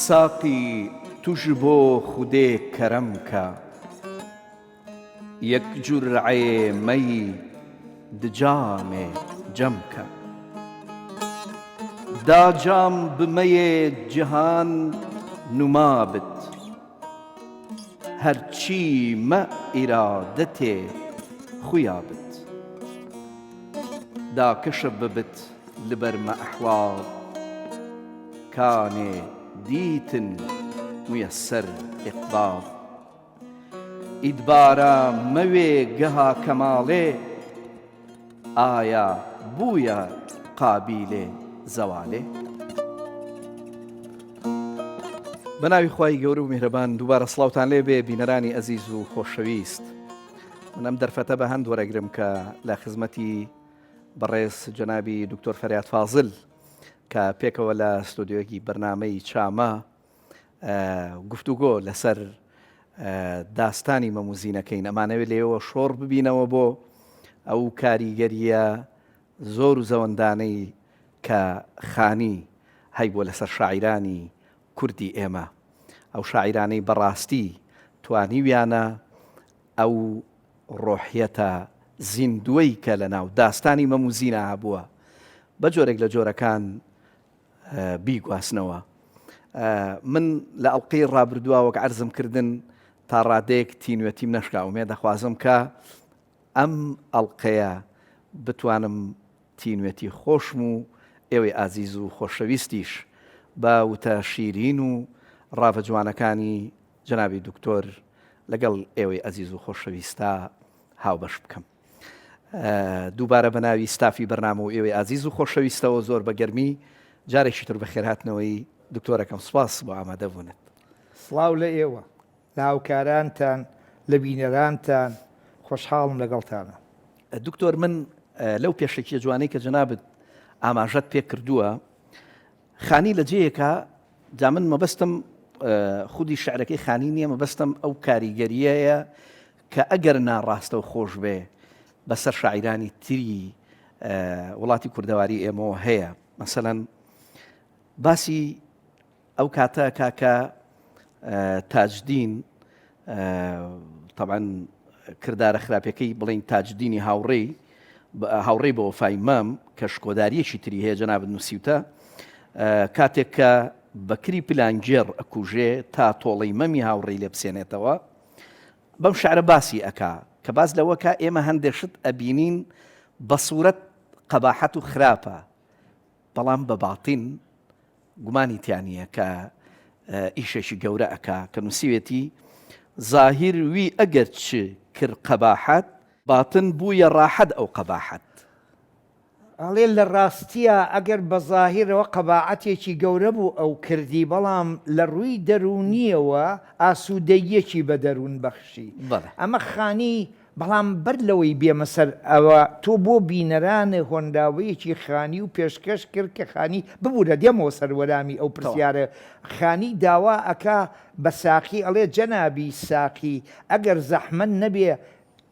ساقی توش بۆ خودێ کەرەمکە، یەک جورعێ مەی دجامێ جەمکە. دا جام بمەیێ جیهان نوما بت، هەرچی مە ئیرادەتێ خویا بت. دا کشە ببت لەبەر مە ئەحواڵ، کانێ دیتن مuyەسەر ئیقباڵ. ئیدبارە مەوێ گەها کەماڵێ، ئایا بوویە قابیلێ زەوالێ. بە ناوی خوای گەورە و میهرەبان دووبارە سڵاوتان لێ بێ بینەرانی ئەزیز و خۆشەویست. من ئەم دەرفەتە بە هەند وەرەگرم کە لە خزمەتی بەڕێز جەنابی دکتۆر فەریاد فازڵ کە پێکەوە لە ستۆدیۆیەکی بەرنامەی چامە گفتوگۆ لەسەر داستانی مەموزینەکەین. ئەمانەوێت لێەوە شۆڕ ببینەوە بۆ ئەو کاریگەریە زۆر و زەوەندانەی کە خانی هەیبووە لەسەر شاعیرانی کوردی ئێمە. ئەو شاعیرانەی بەڕاستی توانیویانە ئەو ڕۆحیەتە زیندووەی کە لە ناو داستانی مەموزینە هەبووە بە جۆرێک لە جۆرەکان بیگواسنەوە. من لە ئەڵقەی ڕابردووە وەک عەرزم کردن تا ڕادەیەک تینوێتیم نەشکا ومێ دەخوازم کە ئەم ئەڵقەیە بتوانم تینوێتی خۆشم و ئێوەی ئازیز و خۆشەویستیش بە وتە شیرین و ڕاوە جوانەکانی جەنابی دکتۆر لەگەڵ ئێوەی ئەزیز و خۆشەویستە هاوبەش بکەم. دووبارە بە ناوی ستافی بەرنامە و ئێوەی ئازیز و خۆشەویستەوە زۆر بەگەرمی جارێکی تر بەخێرهاتنەوەی دکتۆرەکەم سوپاس بۆ ئامادەبوونت. سڵاو لە ئێوە، لە هاوکارانتان، لە بینەرانتان، خۆشحاڵم لەگەڵتانە. دکتۆر، من لەو پێشەکیە جوانەی کە جەنابت ئاماژەت پێ کردووە خانی لە جەیەکە جا من مەبەستم خودی شعرەکەی خانی نییە، مەبەستم ئەو کاریگەریەیە کە ئەگەر ناڕاستە و خۆش بێ بەسەر شاعیرانی تری وڵاتی کوردەواری ئێمەوە هەیە. مەسەڵەن باسی ئەو کاتە کاکە تاجدین، طبعاً کردارە خراپەکەی بڵین تاجدینی هاوڕێی بە وەفای مەم کە شکۆداریەکی تری هەیە جەنابەت نووسیوتە، کاتێک کە بەکری پلانگێڕ ئەکوژێ تا تۆڵەی مەمی هاوڕێی لێ بسێنێتەوە، بەم شعرە باسی ئەکا کە باز لەوەکە ئێمە هەندێشت ئەبینین بە سوورەت قەباحەت و خراپە، بەڵام بە باڵتین گومانی تیانە کە ئیشێکی گەورە ئەکا کە نووسیوێتی زاهیر وی ئەگەر چ کرد قەباحەت، باتن بوویە ڕاحەت ئەو قەباحەت. ئەڵێ لە ڕاستیە ئەگەر بە زاهیرەوە قەباعەتێکی گەورە بوو ئەو کردی، بەڵام لە ڕووی دەرونیەوە ئاسوودەیەکی بە دەروون بەخشی. ئەمە خانی بەڵام بەر لەوەی بێمە سەر ئەوە تۆ بۆ بینەرانە هۆنداوەیەکی خانی و پێشکەش کرد کە خانی ببوورە دێمەوە سەروەرامی ئەو پرسیارە. خانی داوا ئەکا بە ساقی، ئەڵێ جەنابی ساقی ئەگەر زەحمەت نەبێ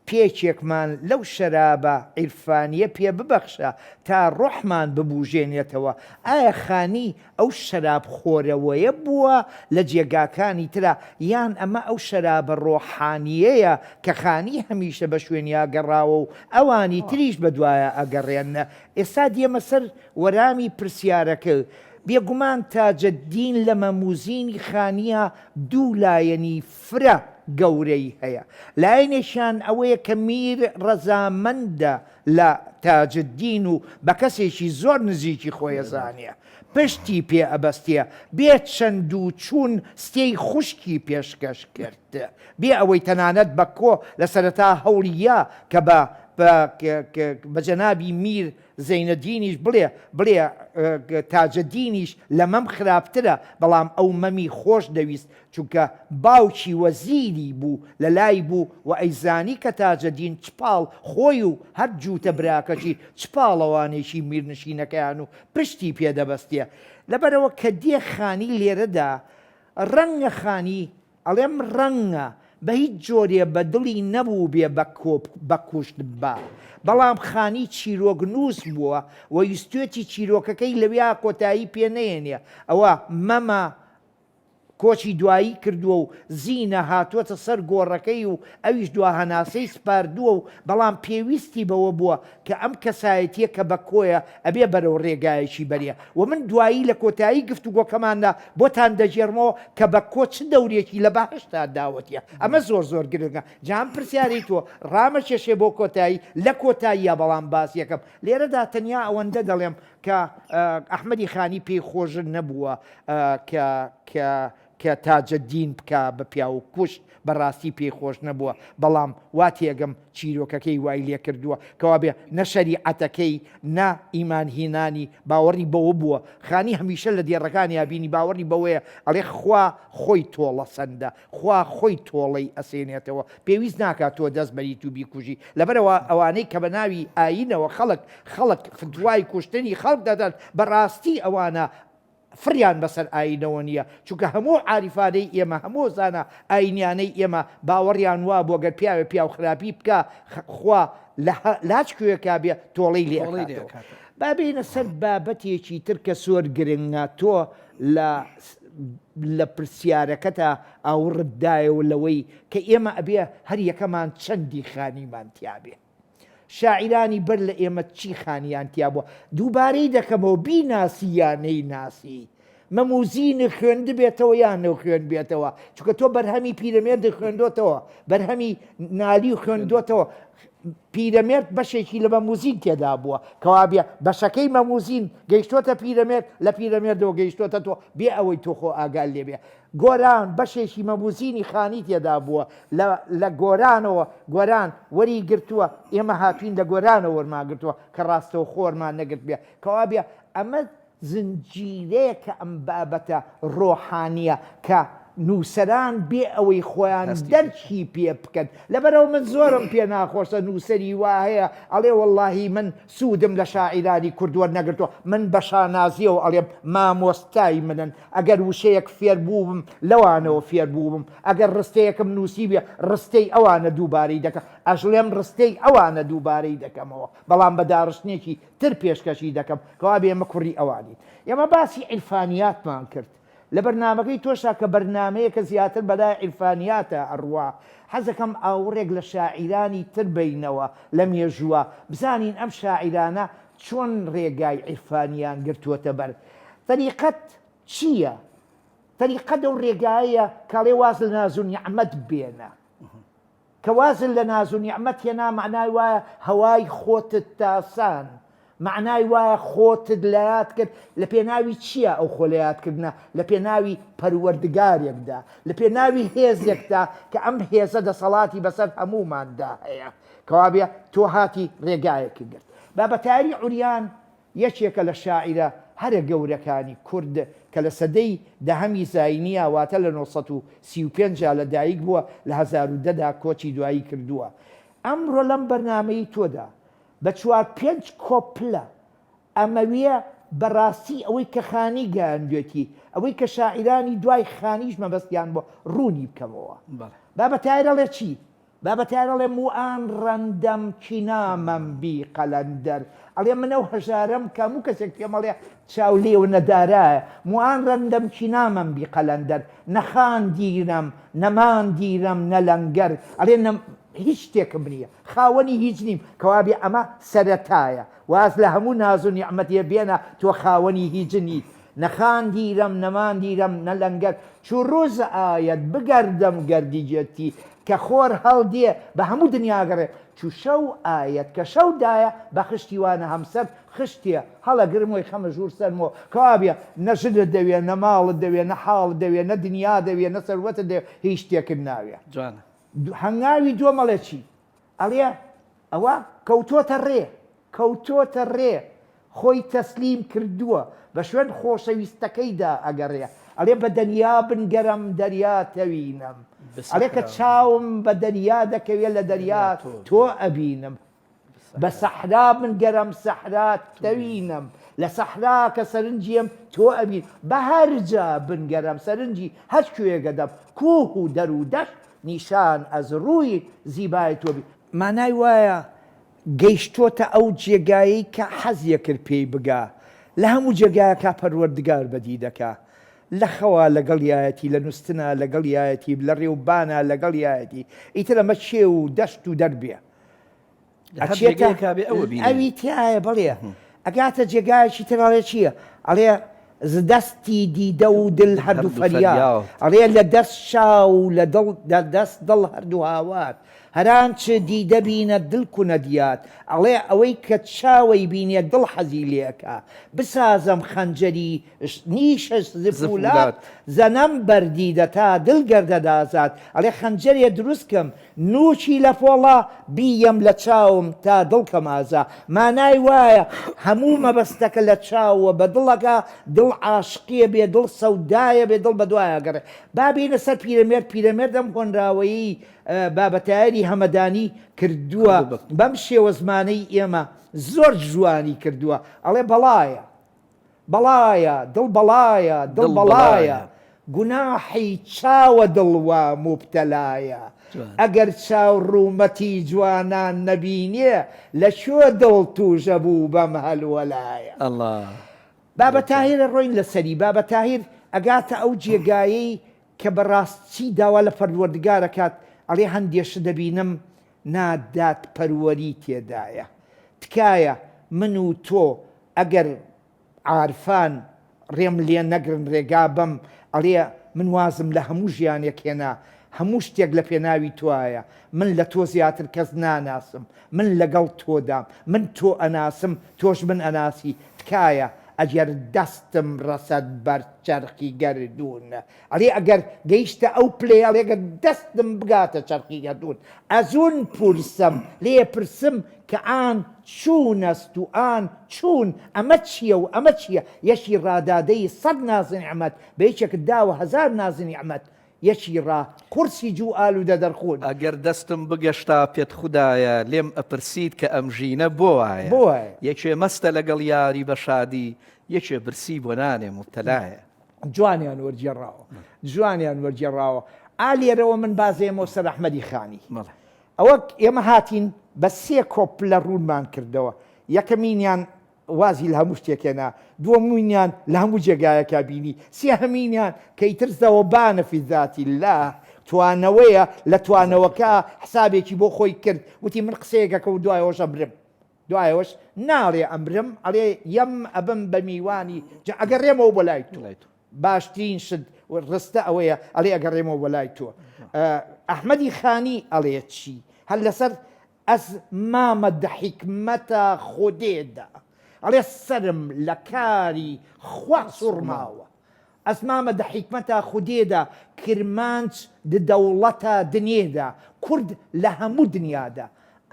پێچێکمان لەو شەرابە عیرفانیە پێ ببەخشە تا ڕۆحمان ببوژێنێتەوە. ئایا خانی ئەو شەراب خۆرەوەیە بووە لە جێگاکانی ترا، یان ئەمە ئەو شەرابە ڕۆحانیەیە کە خانی هەمیشە بە شوێنیا گەڕاوە و ئەوانی تریش بەدوایە ئەگەڕێنە؟ ئێستا دێمە سەر وەرامی پرسیارەکە. بێگومان تاجدین لە مەموزینی خانیە دوو لایەنی فرە گەورەی هەیە. لایەنێکیان ئەوەیە کە میر ڕەزامەندە لە تاجدین و بە کەسێکی زۆر نزیکی خۆیەزانێ، پشتی پێ ئەبەستێ، بێت چەند و چوون ستێی خوشکی پێشکەش کرد، بێ ئەوەی تەنانەت بە کۆ لە سەرەتا هەوڵیە کە بە جەنابی میر زەینەدینیش بڵێ تاجدینیش لە مەم خراپترە، بەڵام ئەو مەمی خۆش دەویست چونکە باوکی وەزیری بوو لە لای بوو و ئەیزانی کە تاجدین چپاڵ خۆی و هەر جووتە براکەشی چپاڵەوانێکی میرنشینەکەیان و پشتی پێدەبەستێ. لەبەرەوە کە دێ خانی لێرەدا ڕەنگە خانی ئەڵێم ڕەنگە بە هیچ جۆرێ بە دڵی نەبوو بێ بە کوشت بە، بەڵام خانی چیرۆگنووس بووە و ویستێتی چیرۆکەکەی لەوێ کۆتایی پێ نەێنێ. ئەوە مەمە کۆچی دوایی کردووە و زینە هاتووەتە سەر گۆڕەکەی و ئەویش دوا هەناسەی سپاردووە و بەڵام پێویستی بەوە بووە کە ئەم کەسایەتیە کە بە کۆیە ئەبێ بەرەو ڕێگایەکی بەریە و من دوایی لە کۆتایی گفتوگۆکەماندا بۆتان دەژێرمەوە کە بە کۆ چ دەورێکی لە بەهشتا داوەتیە ئەمە زۆر گرنگە جام پرسیاری تۆ ڕامەکێشێ بۆ کۆتایی لە کۆتاییە بەڵام باس یەکەم لێرەدا تەنیا ئەوەندە دەڵێم کە ئەحمەدی خانی پێی خۆشن نەبووە کە تاجەدین بکە بە پیا و کوشت بەڕاستی پێی خۆش نەبووە بەڵام وا تێگەم چیرۆکەکەی وای لێ کردووە کەوا بێ نە شەریعەتەکەی نە ئیمانهینانی باوەڕی بەوە بووە خانی هەمیشە لە دێڕەکانی یابینی باوەڕی بەوەیە ئەڵێ خوا خۆی تۆڵە سەندە خوا خۆی تۆڵەی ئەسێنێتەوە پێویست ناکات تۆ دەست بەری تو بیکوژی لەبەرەوە ئەوانەی کە بە ناوی ئاینەوە خەڵک فتوای کوشتنی خەڵک دەدەن بەڕاستی ئەوانە فریان بەسەر ئاینەوە نییە چونکە هەموو عاریفانەی ئێمە هەموو زانە ئاینیانەی ئێمە باوەڕیان وا بۆ گەر پیاوێ پیا و خراپی بکە خوا لاچ کوێکا بێ تۆڵەی لێ بابێنە سەر بابەتێکی تر کە سۆر گرنگە تۆ لە پرسیارەکەتە ئاوڕدایەوە لەوەی کە ئێمە ئەبێ هەر یەکەمان چەندی خانیمان تیابێ شاعرانی بەر لە ئێمە چی خانیان تیا بووە دووبارەی دەکەمەوە بیناسی یانەی ناسی مەموزینە خوێند بێتەوە یان نەو خوێن بێتەوە چونکە تۆ بەرهەمی پیرەمێرد خوێندۆتەوە بەرهەمی نالی خوێندۆتەوە پیرەمێرد بەشێکی لە مەموزین تێدا بووە کەوا بێ بەشەکەی مەموزین گەیشتۆتە پیرەمێرد لە پیرەمێردەوە گەیشتۆتە تۆ بێ ئەوەی تۆ خۆ ئاگال لێبێ گۆران بەشێکی مەموزینی خانی تێدا بووە لە گۆرانەوە گۆران وەری گرتووە ئێمە هاتوین لە گۆرانەوە وەرماگرتووە کە ڕاستەوە خۆرمان نەگرت بێ کەوا بێ ئەمە زنجیرەیە کە ئەم بابەتە ڕۆحانیە کە نووسەران بێ ئەوەی خۆیان دەرچی پێ بکەن لەبەرەوە من زۆرم پێ ناخۆشە نووسری وا هەیە ئەڵێ وەڵڵاهی من سوودم لە شاعیرانی کوردوە نەگرتووە من بە شانازیەوە ئەڵێم مامۆستای منن ئەگەر وشەیەک فێر بووم لەوانەوە فێر بووم ئەگەر ڕستەیەکم نووسی بێ ڕستەی ئەوانە دووبارەی دەکەم ئەژڵێم ڕستەی ئەوانە دووبارەی دەکەمەوە بەڵام بە داڕشتێکی تر پێشکەشی دەکەم کەوا بێ ئێمە کوڕی ئەوانی ئێمە باسی عیرفانیاتمان کرد لە بەرنامەکەی تۆشا کە بەرنمەیە کە زیاتر بەلای عیرفانیاتە ئەڕوا حەزەکەم ئاوڕێک لە شاعیرانی تر بینەوە لە مێژووە بزانین ئەم شاعیرانە چۆن ڕێگای عیرفانیان گرتووەتە بەر تەریقەت چییە؟ تەریقەت ئەو ڕێگایە کاڵێ واز لە ناز و نیعمەت بێنە کە وازن لە ناز و نیعمەت هێنا معنای وایە هەوای خۆتت تاسان معنای وایە خۆتت لەیاد کرد لە پێناوی چییە ئەو خۆ لەیادکردنە لە پێناوی پەروەردگارێکدا لە پێناوی هێزێکدا کە ئەم هێزە دەسەڵاتی بەسەر هەموماندا هەیە کەوا بێ تۆ هاتی ڕێگایەکی گرت بابەتاری عوریان یەکێکە لە شاعیرە هەرە گەورەکانی کورد کە لە سەدەی دەهەمی زاینیە واتە لە 1935 لە دایک بووە لە 1910دا کۆچی دوایی کردووە ئەمڕۆ لەم بەرنامەی تۆدا بە 4-5 کۆپلە ئەمەویە بەڕاستی ئەوەی کە خانی گەیاندوێتی ئەوەی کە شاعیرانی دوای خانیش مەبەستیان بۆ ڕوونی بکەمەوە بابەتایرەڵێ چی؟ بابەتایرەڵێ موان ڕەندەم چینامەم بی قەلەندەر ئەڵێ منەو هەژارەم کەموو کەسێک پێمەڵێ چاو لێو نەدارایە موان ڕەندەم چینامەم بی قەلەندەر نەخان دیرم نەمان دیرم نەلەنگەر ئەڵێ هیچ شتێکم نییە خاوەنی هیچ نیم کەوابێ ئەمە سەرەتایە واز لە هەموو ناز و نیعمەتیە بێنە تۆ خاوەنی هیچ نیت نەخان دیرم نەمان دیرم نەلەنگەر چوو ڕۆژە ئاەت بگەردەم گەردیجەتی کە خۆر هەڵدێ بە هەموو دنیاگەڕێ چوو شەو ئاەت کە شەودایە بە خشتی وانە هەمسەر خشتێ هەڵە گرمۆی خەمە ژوور سەرمەوە کەوابێ نەژدت دەوێ نەماڵت دەوێ نە حاڵت دەوێ نە دنیا دەوێ نە سەروەتە دەوێ هیچ شتێکت ناوێ هەنگاوی دۆ مەڵێ چی ئەڵێ ئەوە کەوتۆتە ڕێ خۆی تەسلیم کردووە بە شوێن خۆشەویستەکەیدا ئەگەڕێ ئەڵێ بە دەنیا بنگەرم دەریا تەوینم ئەڵێ کە چاوم بە دەریا دەکەوێ لە دەریا تۆ ئەبینم بە سەحرا بنگەرم سەحرا تەوینم لە سەحرا کە سەرنجیم تۆ ئەبین بە هەرجا بنگەرم سەرنجی هەر کوێگەدەم کوه و دەر و دەشت نیشان ئەز ڕووی زیبای تۆبی مانای وایە گەیشتۆتە ئەو جێگایی کە حەزیە کرد پێی بگا لە هەموو جێگایەکە پەروەردگار بەدی دەکا لە خەوا لەگەڵیایەتی لە نووسنا لەگەڵیایەتی لە ڕێوبانە لەگەڵیایەتی ئیتر ئەمە چێ و دەشت و دەربێ ئەوی تایە بڵێ ئەگاتە جێگایەکی ترڵێ چییە؟ ئەڵێ دەستی دیدە و دل هەردوو فەریاد ئەڵێ لە دەست شاو لە دەست دڵ هەردوو هاوار هەران چ دیدە بینە دڵ کوونە دیات ئەڵێ ئەوەی کە چاوەی بینێ دڵ حەزی لێکە بسازم خەنجەری نیشە زفولات زەنەم بەردیدە تا دڵ گەردەدازات ئەڵێ خەنجەرێ دروستکەم نوچی لە پۆڵا بیەم لە چاوم تا دڵکەم ئازا مانای وایە هەموو مەبەستەکە لە چاوە بە دڵەکە دڵ عاشقیە بێ دڵ سەودایە بێ دڵ بە دوایە گەڕێ بابینە سەر پیرەمێردەم هۆنراوەیی بابەتایری هەمەدانی کردووە بەم شێوە زمانەی ئێمە زۆر جوانی کردووە ئەڵێ بەڵایە دڵ بەڵایە دڵ بەڵایە گوناحی چاوە دڵوا مبتەلایە ئەگەر چاو ڕوومەتی جوانان نەبینێ لە شوێ دڵ توژە بوو بەم هەلوەلایە بابەتاهیرە ڕۆین لەسەری بابەتاهیر ئەگاتە ئەو جێگایەی کە بەڕاستی داوا لە پەروەردگارەکات ئەڵێ هەندێشە دەبینم نادات پەروەری تێدایە تکایە من و تۆ ئەگەر عارفان ڕێم لێ نەگرن ڕێگا بم ئەڵێ من وازم لە هەموو ژیانێک هێنا هەموو شتێک لە پێناوی توایە من لە تۆ زیاتر کەس ناناسم من لەگەڵ تۆدام من تۆ ئەناسم تۆش من ئەناسی تکایە ئەگەر دەستم ڕەسەد بەر چەرخی گەردوونە ئەڵێ ئەگەر گەیشتە ئەو پلێ ئەڵێگە دەستم بگاتە چەرخی گەردوون ئەزون پرسم لێ پرسم کە ئان چوونەست و ئان چوون ئەمە چییە و ئەمە چییە یەکی ڕادادەی 100 نازنی ئەحمەد بە یەکێک داوە 1000 نازنی ئەحمەد یەکی ڕا قورسی جوو ئالوودە دەرخۆن ئەگەر دەستم بگەشتا پێت خوددایە لێم ئەپرسیت کە ئەم ژینە بۆ وایە یەکێ مەستە لەگەڵ یاری بە شادی یەکێ برسی بۆ نانێ مبتەلایە جوانیان وەرجێڕاوە ئالێرەوە من بازێمەوە سەر ئەحمەدی خانی ئەوە ئێمە هاتین بە 3 کۆپ لە ڕوونمان کردەوە یەکەمینیان وازی لە هەموو شتێکێنا دووەمینیان لە هەموو جێگایەکە بینی سێهەمینیان کە ئیترزەوە بانە فی ذاتی الله توانەوەیە لە توانەوەکە حسابێکی بۆ خۆی کرد وتی من قسەیەکەکە و دوایەوەش ئەمرم دوایەوەش ناڵێ ئەمرم ئەڵێ یەم ئەبم بە میوانی ئەگەڕێمەوە بۆ لای تۆ باشترین شت ڕستە ئەوەیە ئەڵێ ئەگەڕێمەوە بۆ لای تۆ ئەحمەدی خانی ئەڵێ چی هەر لەسەر ئەس مامەدە حیکمەتە خودێدا ئەڵێ سرم لە کاری خوا سوڕماوە ئەسمامە حیکمەتە خودێدا کرمانچ دەوڵەتە دنیێدا کورد لە هەموو دنیادا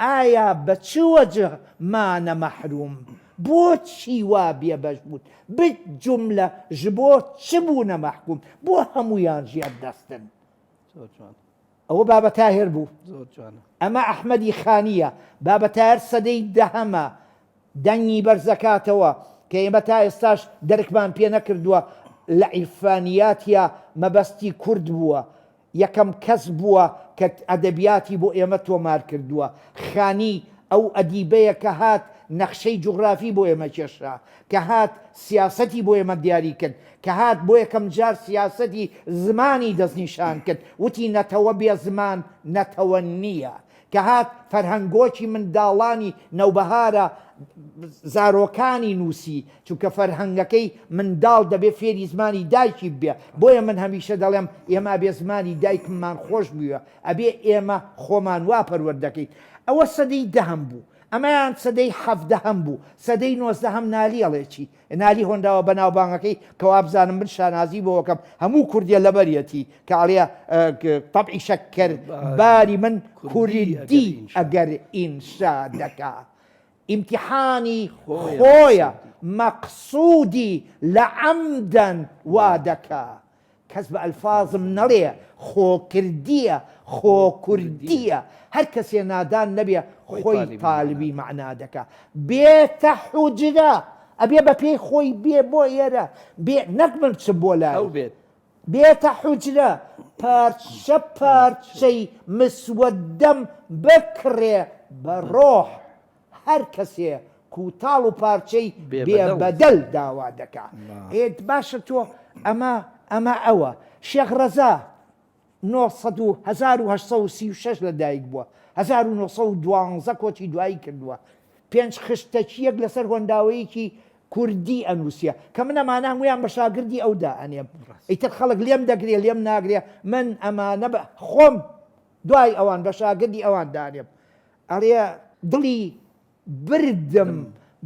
ئایا بە چ وەجه مانە مەحروم بۆچی وا بێبەش بوون بجملە ji بۆ چ بوونە مەحکوم بۆ هەمویان ژیان دەستن ئەوە بابەتاهێر بوو ئەمە ئەحمەدی خانیە بابەتاهێر سەدەی دەهەمە دەنگی بەرزەکاتەوە کە ئێمە تا ئێستاش دەرکمان پێ نەکردووە لە عیرفانیاتیا مەبەستی کورد بووە یەکەم کەس بووە کە ئەدەبیاتی بۆ ئێمە تۆمار کردووە خانی ئەو ئەدیبەیە کە هات نەخشەی جوغرافی بۆ ئێمە کێشرا کە هات سیاسەتی بۆ ئێمە دیاری کرد کە هات بۆ یەکەم جار سیاسەتی زمانی دەستنیشان کرد وتی نەتەوە بێ زمان نەتەوە نییە کە هات فەرهەنگۆکی منداڵانی نەوبەهارە زارۆکانی نووسی چونکە فەرهەنگەکەی منداڵ دەبێت فێری زمانی دایکی بێ بۆیە من هەمیشە دەڵێم ئێمە بێ زمانی دایکمان خۆش بووە ئەبێ ئێمە خۆمان وا پەروەردەکەیت ئەوە سەدەی دەهەم بوو ئەمەیان سەدەی حەفدەهەم بوو سەدەی 19 نالیەڵێکی نالی هۆنداوە بە ناوبانگەکەی کەوا بزانم من شانازی بۆەکەم هەموو کوردیە لەبەرەتی کە ئاڵەیە تەبعی شەکر باری من کوردی ئەگەر ئینشا دەکا ئیمتیحانی خۆیە مەقسوودی لە عەمدەن وا دەکا کەس بە ئەلفازم نەڵێ خۆکردیە خۆکوردیە هەر کەسێ نادان نەبێ خۆی تاالبی معنا دەکا بێتە حوجرە ئەبێ بە پێی خۆی بێ بۆ ئێرە بێ نەک من چ بۆ لای بێتە حوجرە پارچە پارچەی مسوەدەم بکڕێ بە ڕۆح هەر کەسێ کوتاڵ و پارچەی بێ بەدەل داوا دەکا هێت باشە تۆ ئەمە ئەمە ئەوە شێخ ڕەزا 1936 لەدایک بووە 1912 کۆچی دوایی کردووە 5 خشتەچیەک لەسەر هۆنداوەیەکی کوردی ئەنووسە کە من ئەمانە هەمویان بە شاگردی ئەودا ئەنێم ئیتر خەڵک لێم دەگرێ لێم ناگرێ من ئەمانە خۆم دوای ئەوان بە شاگردی ئەوان دانێم ئەڵێ دڵی بردم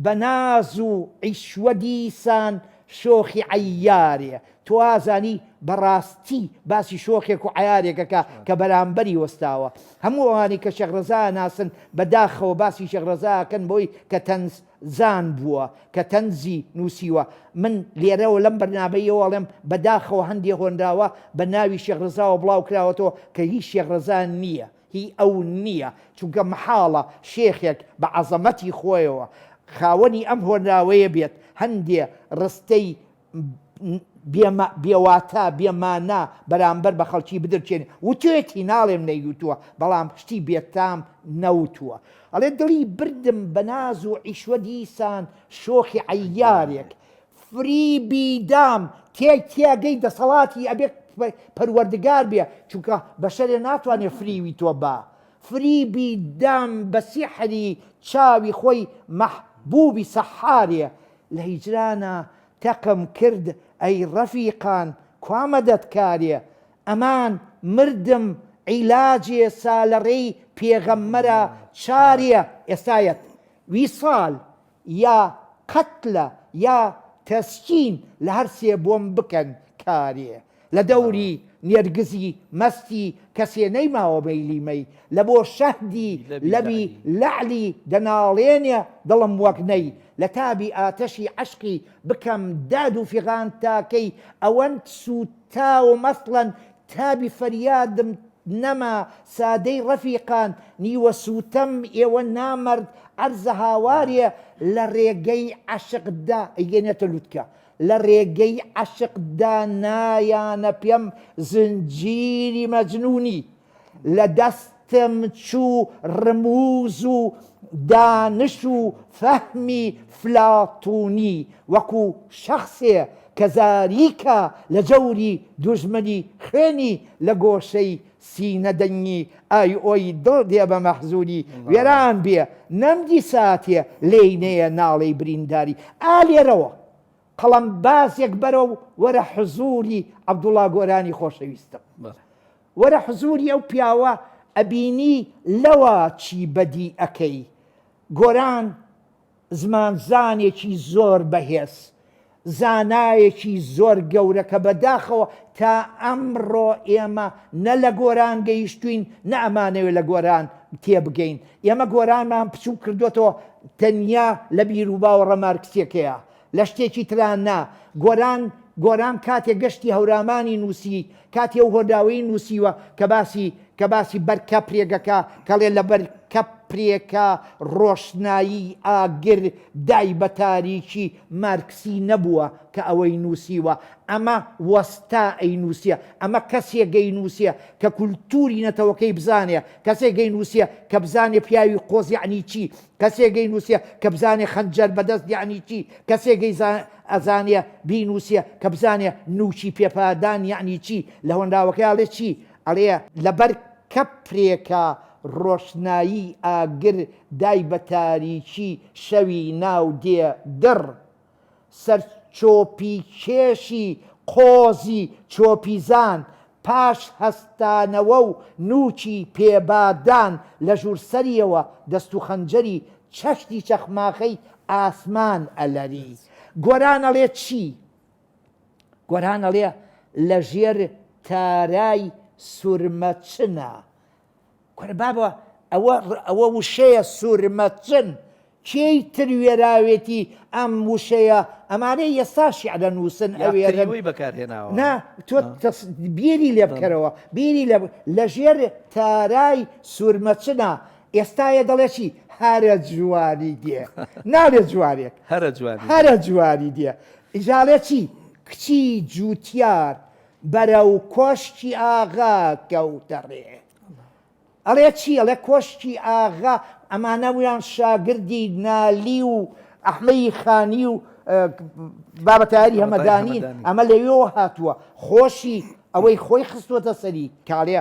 بە ناز و عیشوە دیسان شۆخی عەیارێ توازانی بەڕاستی باسی شۆخێک و عیارێکەکە کە بەرامبەری وەستاوە هەموو ئەوانی کە شێخ ڕەزا ناسن بەداخەوە باسی شێخ ڕەزاکەن بۆی کە تەنز زان بووە کە تەنزی نووسیوە من لێرەوە لەم بەرنامەیەوەڵێم بەداخەوە هەندێک هۆنداوە بە ناوی شێخ ڕەزاوە بڵاو کراوەتەوە کە هیچ شێخ ڕەزا نییە هی ئەو نییە چونکە مەحاڵە شێخێک بە عەزەمەتی خۆیەوە خاوەنی ئەم هۆنداوەیە بێت هەندێ ڕستەی بێواتە بێمانە بەرامبەر بە خەڵکی بدرچێنێ وتێتی ناڵێم نەیوتووە بەڵام شتی بێتام نەوتووە ئەڵێ دڵی بردم بە ناز و عیشوە دیسان شۆخی عەیارێک فریبی دام تێگەی دەسەڵاتی ئەبێ پەروەردگار بێ چونکە بەشەرێ ناتوانێت فریوی تۆ با فریبی دام بە سیحری چاوی خۆی مەحبوبی سەحارێ لە هیجرانە تەقم کرد ئەی ڕەفیقان کوا مەدەدکارێ ئەمان مردم عیلاجێ سالەڕێی پێغەممەرە چارێ ئێستایەت ویساڵ یا قەتلە یا تەسکین لە هەر سێ بۆم بکەن کارێ لە دەوری نێرگزی مەستی کەسێ نەیماوە مەیلیمەی لە بۆ شەهدی لەبی لەعلی دەناڵێنێ دڵم وەک نەی لە تابی ئاتەشی عەشقی بکەم داد و فیغان تاکەی ئەوەند سوتا و مەسڵەن تابی فەریادم نەما سادەی ڕەفیقان نیوە سوتەم ئێوە نامەرد عەرزە هاوارێ لە ڕێگەی عەشقدا ئەیگەنێتە لووتکە لە ڕێگەی عەشقدا نایانە پێم زنجیری مەجنونی لە دەستم چوو ڕموز و دانش و فەهمی فلاتونی وەکو شەخسێ کە زاریکە لە جەوری دوژمنی خوێنی لە گۆشەی سینە دەنگی ئای ئۆی دڵ دێ بە مەحزوری وێران بێ نەمدی ساتێ لێینەیە ناڵەی برینداری ئالێرەوە قەڵەم باسێک بەرەو وەرە حزوری عەبدوڵڵا گۆرانی خۆشەویستم وەرە حزوری ئەو پیاوە ئەبینی لەوە چی بەدی ئەەکەی گۆران زمانزانێکی زۆر بەهێز زانایەکی زۆر گەورە کە بەداخەوە تا ئەمڕۆ ئێمە نە لە گۆران گەیشتوین نە ئەمانەوێت لە گۆران تێبگەین ئێمە گۆرانمان پچوو کردوێتەوە تەنیا لە بیرروباوە مارکسیەکەیە لە شتێکی تران نا گۆران کاتێک گەشتی هەورامانی نووسی کاتی ئەو هۆنداوەی نووسیوە کە باسی بەرکە پرێگەکە کەڵێ لە بەرکە پرێکە ڕۆشنایی ئاگر دای بە تاریکی مارکسی نەبووە کە ئەوەی نووسیوە ئەمە وەستا ئەی نووسە ئەمە کەسێک گەی نووسە کە کولتوری نەتەوەکەی بزانێ کەسێک گەی نووسە کە بزانێ پیاوی قۆز یعنی چی کەسێک گەی نووسە کە بزانێ خەنجەر بەدەست یعنی چی کەسێک گەی ئەزانێ بینووسە کە بزانێ نوچی پێپادان یعنی چی لە هۆنداوەکە ئەڵێ چی ئەڵێ لەبەر کە پرێکە ڕۆشنایی ئاگر دای بە تاریکی شەوی ناو دێ دڕ سەر چۆپی کێشی قۆزی چۆپیزان پاش هەستانەوە و نوچی پێبادان لە ژوورسەریەوە دەست و خەنجەری چەشتی چەخماخەی ئاسمان ئەلەری گۆران ئەڵێ چی گۆران ئەڵێ لە ژێر تارای سورمەچنە کورە بابە ئەوە وشەیە سورمەچن کێی تر وێراوێتی ئەم وشەیە ئەمانەی ئێستا شیعرە نووسن ئەوێ بەکارهێناوە نا تۆ بیری لێ بکەرەوە بیری لە ژێر تارای سورمەچنە ئێستاە دەڵێ چی هەرە جوانی دێ ناڵێ جوارێک هەرە جوانی دێ ئیژاڵێ چی کچی جووتیار بەرەو کۆشتی ئاغا کەوتەڕێ ئەڵێ چی ئەڵێ کۆشتی ئاغا ئەمانەویان شاگردی نالی و ئەحمەی خانی و بابەتاری هەمەدانین ئەمە لەوێەوە هاتووە خۆشی ئەوەی خۆی خستووەتە سەری کاڵێ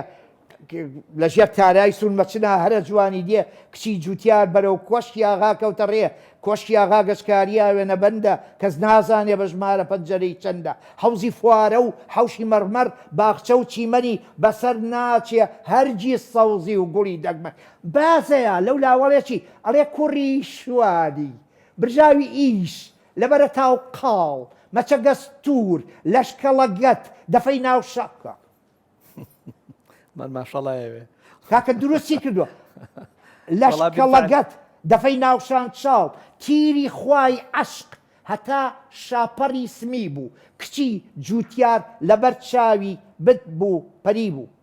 لە ژێر تارای سون مەچنا هەرە جوانی دێ کچی جوتیار بەرەو کۆشتی ئاغا کەوتە ڕێ کۆشتی ئاغا گەشکاریە وێنە بەندە کەس نازانێ بە ژمارە پەنجەرەی چەندە حەوزی فوارە و حەوشی مەرمەر باخچە و چیمەنی بەسەر ناچێ هەرگی سەوزی و گوڵی دەگمە بازەیە لەو لاوەڵێکی ئەڵێ کوڕی شواری برژاوی ئیش لەبەرە تاو قاڵ مەچە گەستور لەشکەڵەگەت دەفەی ناو شەقە من ماشەڵایەوێ کاکە دروستی کردووە لەشکەڵەگەت دەفەی ناوشان چاڵ تیری خوای عەشق هەتا شاپەڕی سمی بوو کچی جوتیار لەبەر چاوی بت بوو پەری بوو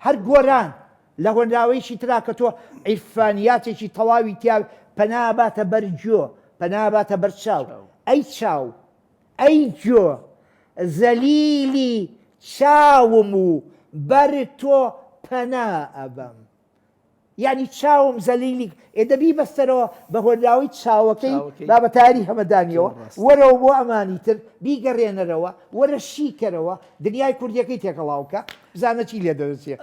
هەر گۆران لە هۆنراوەیشی ترا کە تۆ عیرفانیاتێکی تەواوی تیا پەناباتە بەرجۆ پەناباتە بەرچاو ئەی چاو ئەی جۆ زەلیلی چاوم و بەر تۆ پەنا ئەبەم یعنی چاوم زەلیلی ئێدەبی بەستەرەوە بە هۆنراوی چاوەکەی بابەتاری هەمەدانیەوە وەرەوە بۆ ئەمانی تر بیگەڕێنەرەوە وەرە شیکەرەوە دنیای کوردیەکەی تێکەڵاوکە بزانە چی لێ دەدەچێت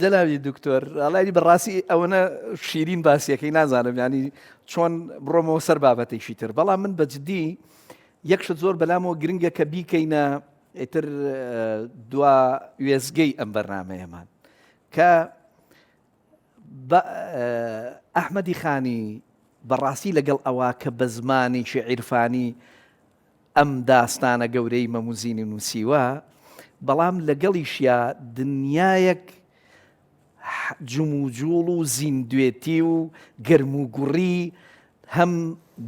جەنابی دکتۆر ئەڵانی بەڕاستی ئەوەنە شیرین باسیەکەی نازانم ینی چۆن بڕۆمەوە سەر بابەتێکی تر بەڵام من بەجددی یەکشت زۆر بەلامەوە گرنگە کە بیکەینە ئیتر دوا وێزگەی ئەم بەرنامەیەمان کە ئەحمەدی خانی بەڕاستی لەگەڵ ئەوە کە بە زمانێکی عیرفانی ئەم داستانە گەورەی مەموزینی نووسیوە بەڵام لەگەڵیشیا دنیایەک جم و جوڵ و زیندوێتی و گەرم و گوڕی هەم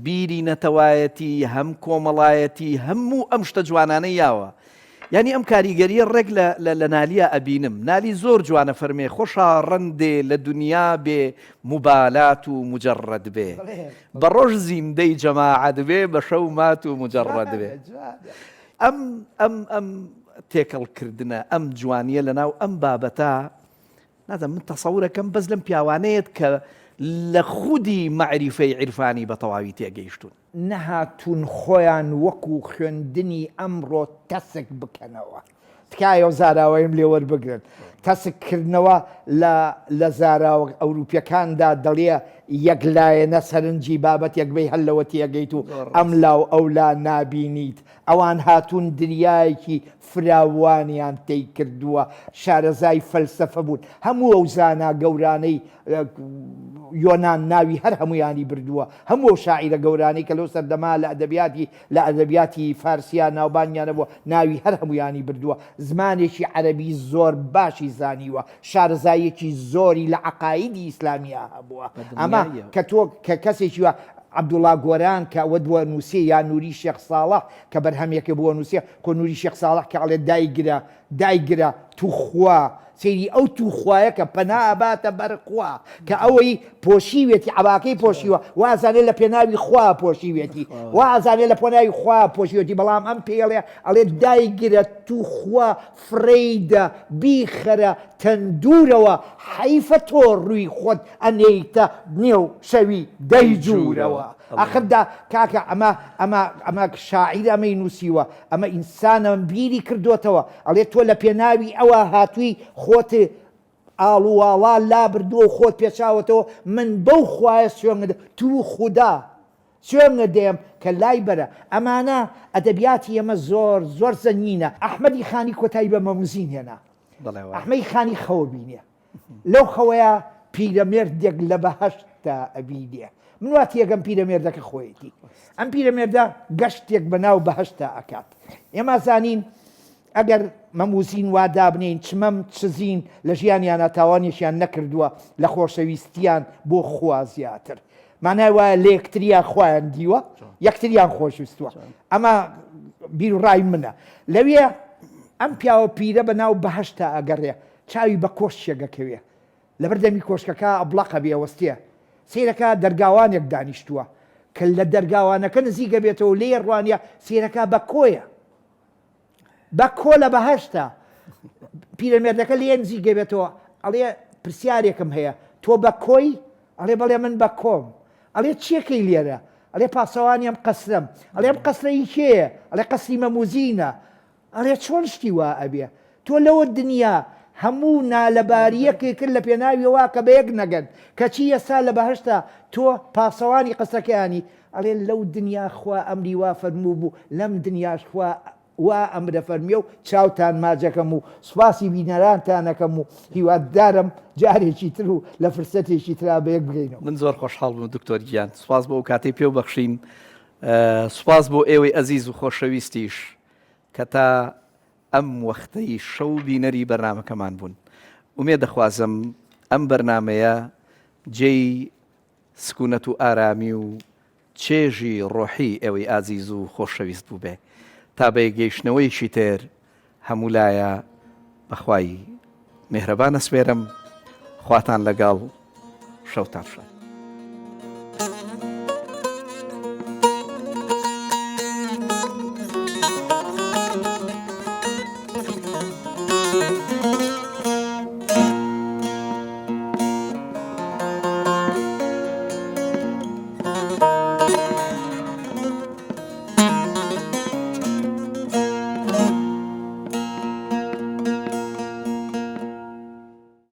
بیری نەتەوایەتی هەم کۆمەڵایەتی هەموو ئەم شتە جوانانەی یاوە یعنی ئەم کاریگەریە ڕێک لە نالیە ئەبینم نالی زۆر جوانە فەرمێ خۆشا ڕەندێ لە دنیا بێ موبالات و مجەڕەد بێ بە ڕۆژ زیندەی جەماعەت بێ بە شەو مات و مجەڕەد بێ ئەم تێکەڵکردنە ئەم جوانیە لەناو ئەم بابەتە نازم من تەسەورەکەم بەس لەم پیاوانەیەت کە لە خودی معریفەی عیرفانی بە تەواوی تێگەیشتون نەهاتون خۆیان وەکو خوێندنی ئەمڕۆ تەسک بکەنەوە تکایە زاراوەیم لێ وەربگرن تەسککردنەوە لە زاراوە ئەوروپیەکاندا دەڵێ یەکلایەنە سەرنجی بابەت یەکبەی هەلەوە تێگەیت و ئەم لاو ئەولا نابینیت ئەوان هاتوون دنیایەکی فراوانیان تێی کردووە شارەزای فەلسەفە بوون هەموو ئەو زانا گەورانەی یۆنان ناوی هەر هەمویانی بردووە هەموو شاعیرە گەورانەی کە لەو سەردەما لە ئەدەبیاتی فارسیان ناوبانیانە بووە ناوی هەر هەمویانی بردووە زمانێکی عەرەبی زۆر باشی زانیوە شارەزایەکی زۆری لە عەقایدی ئیسلامیە هەبووە ئەمە کە تۆ کە کەسێکی وە عەبدوڵڵا گۆران کە ئەوە دووە نووسێ یا نووری شێخ ساڵح کە بەرهەمێکە بووە نووسێ کۆ نووری شێخ ساڵح کە ئەڵێ دایگرە توخوا سەیری ئەو توخوایە کە پەنا ئەباتە بەرخوا کە ئەوەی پۆشیوێتی عەباکەی پۆشیوە وازانێت لە پێناوی خوا پۆشیوێتی وازانێت لە پۆناوی خوا پۆشیوێتی بەڵام ئەم پێڵێ ئەڵێ دایگرە توخوا فرەیدە بیخەرە تەندورەوە حەیفە تۆ ڕووی خۆت ئەنێیتە نێو شەوی دەیجوورەوە ئەخردا کاکە ئەمە شاعیر ئەمەی نووسیوە ئەمە ئینسانە بیری کردوتەوە ئەڵێ تۆ لە پێناوی ئەوە هاتووی خۆت ئاڵوواڵا لا بردووە و خۆت پێچاوەتەوە من بەو خوایە سوێنە تو خودا سوێنە دێم کە لای بەرە ئەمانە ئەدەبیاتی ئەمە زۆر زەنگینە ئەحمەدی خانی کۆتایی بە مەموزین هێنا ئەحمەدی خانی خەوە بینێ لەو خەوەیە پیرەمێردێک لە بەهەشتا ئەبینێ من واتی یەکەم پیرەمێردەکە خۆیەتی ئەم پیرەمێردە گەشتێک بەناو بەهەشتا ئەکات ئێمە زانین ئەگەر مەموزین وا دابنین چمەم چزین لە ژیانیان ناتاوانێکیان نەکردووە لە خۆشەویستیان بۆ خوا زیاتر مانای وایە لە یەکتریان خۆیان دیوە یەکتریان خۆشویستووە ئەمە بیر و ڕای منە لەوێ ئەم پیاوە پیرە بەناو بەهەشتا ئەگەڕێ چاوی بە کۆشتێکەکەوێ لە بەردەمی کۆشکەکە ئەبڵەقە بێوەستێ سیرەکە دەرگاوانێک دانیشتووە کە لە دەرگاوانەکە نزیکە بێتەوە لێ ڕوانیە سیرەکە بە کۆیە بە کۆ لە بەهەشتا پیرەمێردەکە لێ نزیکە بێتەوە ئەڵێ پرسیارێکم هەیە تۆ بە کۆی ئەڵێ بەڵێ من بە کۆم ئەڵێ چیەکەی لێرە ئەڵێ پاسەوانیم قەسرم ئەڵێ ئەم قەسرەی کێیە ئەڵێ قەسری مەموزینە ئەڵێ چۆن شتی وا ئەبێ تۆ لەوە دنیا هەموو نالەباریەکی کرد لە پێناویەوە کە بە یەک نەگەن کەچی ئێستا لە بەهشتا تۆ پاسەوانی قەسەکەیانی ئەڵێ لەو دنیا خوا ئەمری وا فەرموو بوو لەم دنیاش خوا وا ئەمرە فەرمیە و چاوتان ماجەکەم و سوپاسی بینەرانتانەکەم و هیواددارم جارێکی تر و لە فرسەتێکی ترا بە یەک بگەینەوە. من زۆر خۆشحاڵ بووم دکتۆر گیان، سوپاس بۆ ئەو کاتەی پێو بەخشین، سوپاس بۆ ئێوەی ئەزیز و خۆشەویستیش کە تا ئەم وەختەی شەو بینەری بەرنامەکەمان بوون. ومێ دەخوازم ئەم بەرنمەیە جێی سکوونەت و ئارامی و چێژی ڕۆحی ئێوەی ئازیز و خۆشەویست بوو بێ تا بە گەیشتنەوەیشی تر هەمولایە بەخوای میهرەبان ئەسپێرم خواتان لەگەڵ شەوتان شاد.